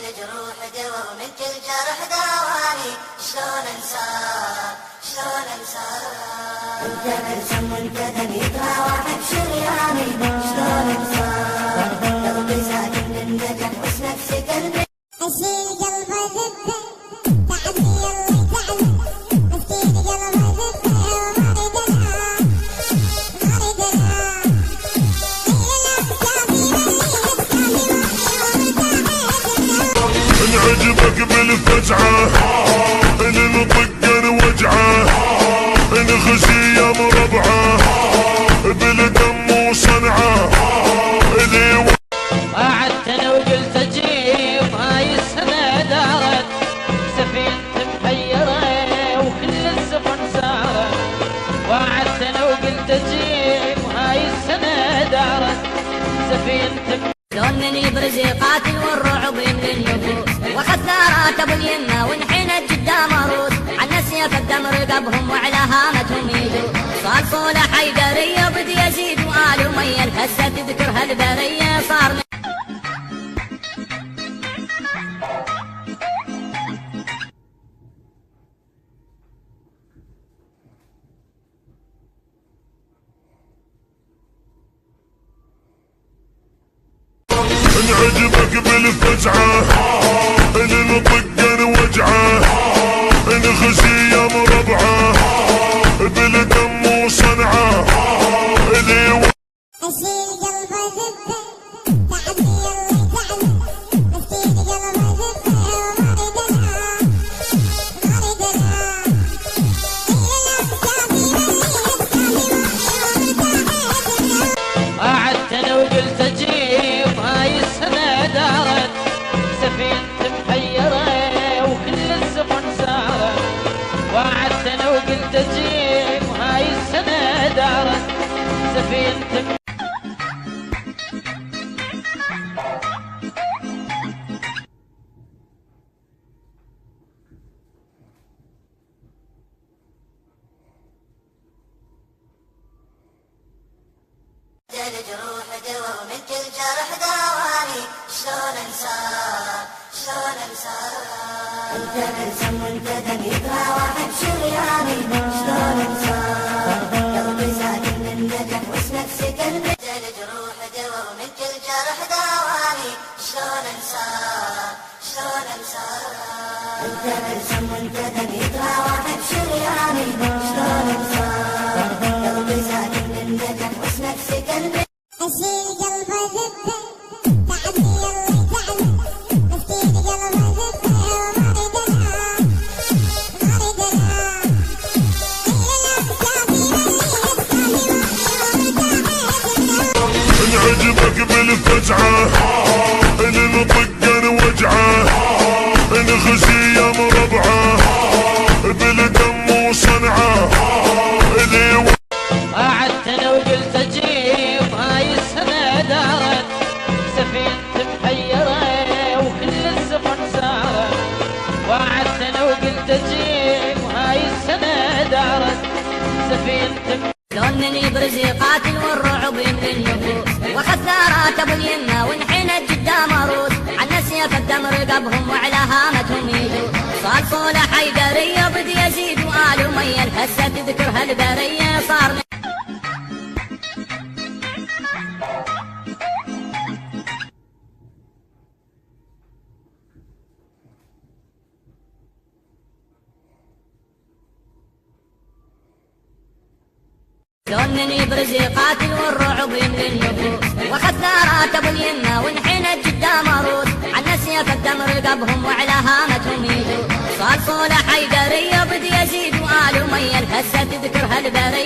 الجروح دوا ومن كل جرح داواني، شلون انساك شلون انساك. انت مرسم والبدن يتراوح بشرياني، شلون انساك. قلبي ساكن للنجف واسمك سكن بي. اشيل قلبه ذبه تعبني يلا يزعله، مسكين قلبه ذبه وما اريد العاب ما اريد العاب. انعجبك بالفزعه ان نطق وجعه، ان خزيه مربعه بالدم وصنعه. قعدت انا وقلت اجيب هاي السنه دارت، سفينتي محيره وكل السفن سارت. قعدت انا وقلت اجيب هاي السنه دارت، سفينتي. لون من يبرز قاتل والرعب يملي النفوس، واخذ ثارات ابو اليمه وانحنت قدام روس. عنا سيف الدم رقبهم وعلى هامتهم يجوس. صار صولة حيدريه بدي يزيد وآل اميه، الهزه تذكر هالبريه صار. انعجبك بالفزعه ان نطق وجعه، ان خزيه مربعه بالدم وصنعه. اشيل قلبه ذبه تعبني يلا يزعله، مسكين قلبه ذبه وما اريد العاب ما اريد العاب. قعدت انا وقلت اجيب هاي السنه دارت، سفينتي محيره وكل السفن سارت. قعدت انا وقلت اجيب هاي السنه دارت، سفينتي. الجروح دوا ومن كل جرح داواني، شلون انساك شلون انساك. انت مرسم والبدن يتراوح بشرياني، شلون انساك. قلبي ساكن للنجف واسمك سكن بي. الجروح دوا ومن كل جرح داواني، شلون انساك شلون انساك. انت مرسم والبدن يتراوح بشرياني، شلون انساك. قلبي ساكن للنجف واسمك سكن بي. اشيل قلبه ذبه تعبني يلا يزعله، مسكين قلبه ذبه وما اريد العاب ما اريد العاب. انعجبك بالفزعه ان نطق وجعه، ان خزيه مربعه بالدم وصنعه. قعدت انا وقلت اجيب هاي السنه دارت، سفينتي محيره وكل السفن سارت. قعدت انا وقلت اجيب هاي السنه دارت، سفينتي. لون من يبرز قاتل والرعب يملي النفوس، واخذ ثارات ابو اليمه وانحنت قدام روس. عنا سيف الدم رقبهم وعلى هامتهم يجوس. صار صولة حيدريه بدي يزيد وآل اميه، الهزه تذكر هالبريه صار. لون من يبرز قاتل والرعب يملي النفوس، واخذ ثارات ابو اليمه وانحنت قدام روس. عنا سيف الدم رقبهم وعلى هامتهم يجوس. صار صولة حيدريه بدي يزيد وآل اميه، الهزه تذكر هالبريه.